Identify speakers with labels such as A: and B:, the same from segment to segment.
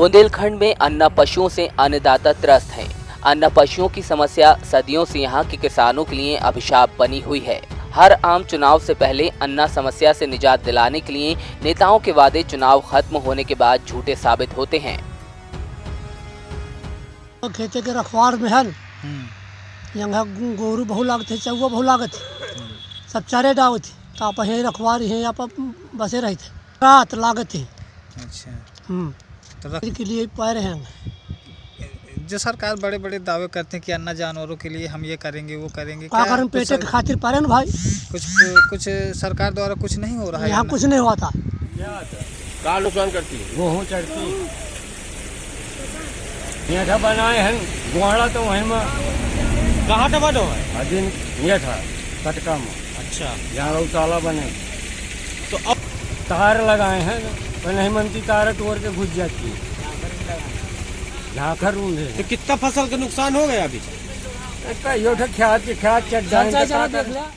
A: बुंदेलखंड में अन्ना पशुओं से अन्नदाता त्रस्त हैं। अन्ना पशुओं की समस्या सदियों से यहाँ के किसानों के लिए अभिशाप बनी हुई है। हर आम चुनाव से पहले अन्ना समस्या से निजात दिलाने के लिए नेताओं के वादे चुनाव खत्म होने के बाद झूठे साबित होते हैं।
B: खेते के रखवार में हल यहाँ गोरू बहु लागत है, चौवा बहु लागत है, सब चारे डावत है। तो आप यहीं रखवार हैं, आप बसे रहे थे, रात लागत है। अच्छा के लिए पैर हैं।
C: जो सरकार बड़े बड़े दावे करते हैं कि अन्ना जानवरों के लिए हम ये करेंगे वो करेंगे,
B: क्या करें? पेटे के खातिर पारे ना भाई।
C: कुछ सरकार द्वारा कुछ नहीं हो रहा है।
B: यहाँ कुछ नहीं हुआ था।
D: क्या नुकसान करती है?
E: गेहूँ चढ़ती मीठा बनाए हैं गुहाड़ा तो वहीं में
D: कहाँ टमाटो है?
E: अजीन मीठा कटका में।
D: अच्छा,
E: यहाँ गौशाला बने
D: तो अब
E: तार लगाए हैं, पर नहीं मनती तार तोड़ के घुस जाती है। झाखर रूल है।
D: तो कितना फसल का नुकसान हो गया अभी?
E: ख्यात चढ़ जाए।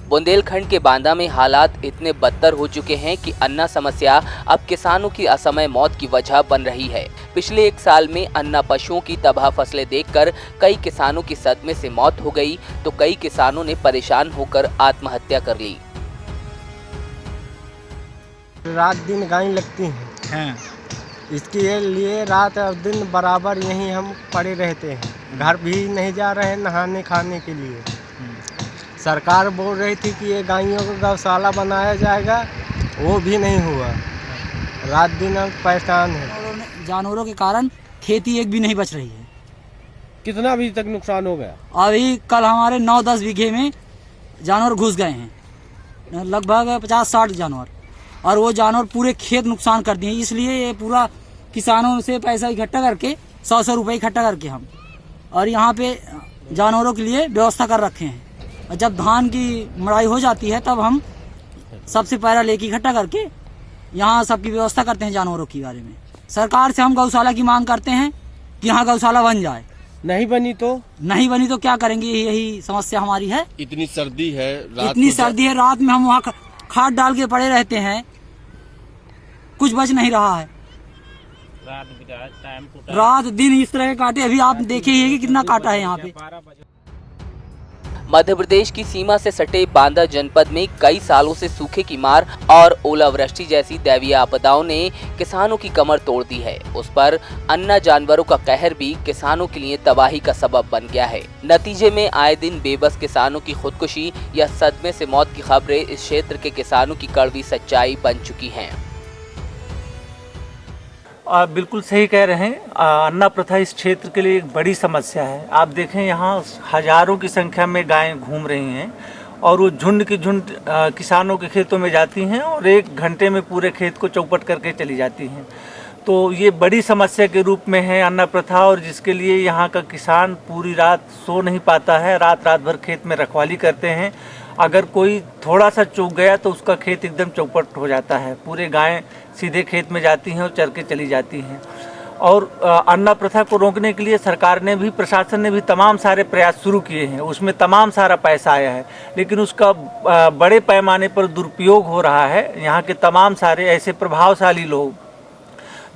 A: बुंदेलखंड के बांदा में हालात इतने बदतर हो चुके हैं कि अन्ना समस्या अब किसानों की असमय मौत की वजह बन रही है। पिछले एक साल में अन्ना पशुओं की तबाह फसलें देखकर कई किसानों की सदमे से मौत हो गई, तो कई किसानों ने परेशान होकर आत्महत्या कर ली।
F: रात दिन गाय लगती हैं, इसके लिए रात और दिन बराबर यहीं हम पड़े रहते हैं। घर भी नहीं जा रहे हैं नहाने खाने के लिए। सरकार बोल रही थी कि ये गायों को गौशाला बनाया जाएगा, वो भी नहीं हुआ। रात दिन हम परेशान हैं।
G: जानवरों के कारण खेती एक भी नहीं बच रही है।
D: कितना अभी तक नुकसान हो गया?
G: अभी कल हमारे 9-10 बीघे में जानवर घुस गए हैं, लगभग 50-60 जानवर, और वो जानवर पूरे खेत नुकसान कर दिए। इसलिए ये पूरा किसानों से पैसा इकट्ठा करके 100 रुपये इकट्ठा करके हम और यहाँ पे जानवरों के लिए व्यवस्था कर रखे हैं। और जब धान की मड़ाई हो जाती है तब हम सबसे पहला लेके इकट्ठा करके यहाँ सबकी व्यवस्था करते हैं। जानवरों के बारे में सरकार से हम गौशाला की मांग करते हैं कि यहाँ गौशाला बन जाए।
D: नहीं बनी तो
G: क्या करेंगे? यही समस्या हमारी है।
D: इतनी सर्दी है,
G: रात में हम वहाँ खाद डाल के पड़े रहते हैं, कुछ बच नहीं रहा है। रात दिन इस तरह काटे। अभी आप देखिए कि कितना काटा है यहाँ पे।
A: मध्य प्रदेश की सीमा से सटे बांदा जनपद में कई सालों से सूखे की मार और ओलावृष्टि जैसी दैवीय आपदाओं ने किसानों की कमर तोड़ दी है। उस पर अन्ना जानवरों का कहर भी किसानों के लिए तबाही का सबब बन गया है। नतीजे में आए दिन बेबस किसानों की खुदकुशी या सदमे से मौत की खबरें इस क्षेत्र के किसानों की कड़वी सच्चाई बन चुकी हैं।
H: आप बिल्कुल सही कह रहे हैं। अन्ना प्रथा इस क्षेत्र के लिए एक बड़ी समस्या है। आप देखें यहाँ हजारों की संख्या में गायें घूम रही हैं और वो झुंड की झुंड किसानों के खेतों में जाती हैं और 1 घंटे में पूरे खेत को चौपट करके चली जाती हैं। तो ये बड़ी समस्या के रूप में है अन्ना प्रथा, और जिसके लिए यहाँ का किसान पूरी रात सो नहीं पाता है। रात भर खेत में रखवाली करते हैं। अगर कोई थोड़ा सा चूक गया तो उसका खेत एकदम चौपट हो जाता है। पूरे गायें सीधे खेत में जाती हैं और चर के चली जाती हैं। और अन्ना प्रथा को रोकने के लिए सरकार ने भी, प्रशासन ने भी तमाम सारे प्रयास शुरू किए हैं। उसमें तमाम सारा पैसा आया है, लेकिन उसका बड़े पैमाने पर दुरुपयोग हो रहा है। यहाँ के तमाम सारे ऐसे प्रभावशाली लोग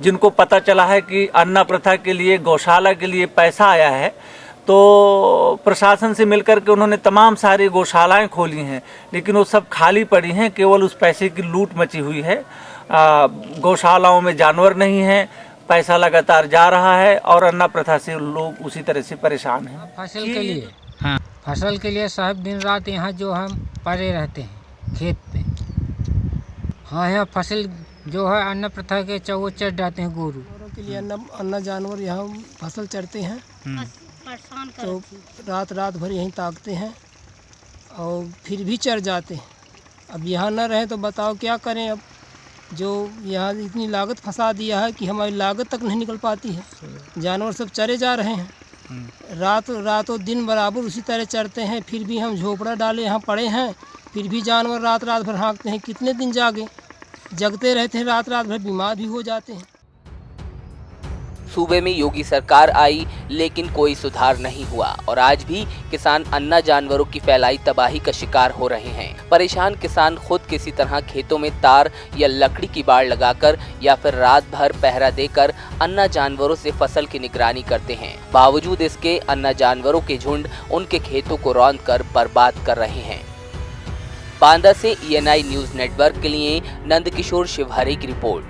H: जिनको पता चला है कि अन्ना प्रथा के लिए, गौशाला के लिए पैसा आया है, तो प्रशासन से मिलकर के उन्होंने तमाम सारी गौशालाएं खोली हैं, लेकिन वो सब खाली पड़ी हैं। केवल उस पैसे की लूट मची हुई है। गौशालाओं में जानवर नहीं है, पैसा लगातार जा रहा है और अन्ना प्रथा से लोग उसी तरह से परेशान हैं।
I: फसल के लिए साहब दिन रात यहाँ जो हम पड़े रहते हैं खेत पे। हाँ, यहाँ फसल जो है अन्ना प्रथा के चौवो चढ़ जाते हैं। गोरू
B: के लिए अन्ना जानवर यहाँ फसल चढ़ते हैं, तो रात भर यहीं ताकते हैं और फिर भी चढ़ जाते हैं। अब यहाँ न रहे तो बताओ क्या करें? अब जो यहाँ इतनी लागत फंसा दिया है कि हमारी लागत तक नहीं निकल पाती है। जानवर सब चरे जा रहे हैं, रातों दिन बराबर उसी तरह चरते हैं। फिर भी हम झोपड़ा डाले यहाँ पड़े हैं, फिर भी जानवर रात भर हाँकते हैं। कितने दिन जगते रहते हैं, रात भर बीमार भी हो जाते हैं।
A: सूबे में योगी सरकार आई लेकिन कोई सुधार नहीं हुआ और आज भी किसान अन्ना जानवरों की फैलाई तबाही का शिकार हो रहे हैं। परेशान किसान खुद किसी तरह खेतों में तार या लकड़ी की बाड़ लगाकर या फिर रात भर पहरा देकर अन्ना जानवरों से फसल की निगरानी करते हैं। बावजूद इसके अन्ना जानवरों के झुंड उनके खेतों को रौंद कर बर्बाद कर रहे हैं। बांदा से ENI न्यूज नेटवर्क के लिए नंदकिशोर शिवहरे की रिपोर्ट।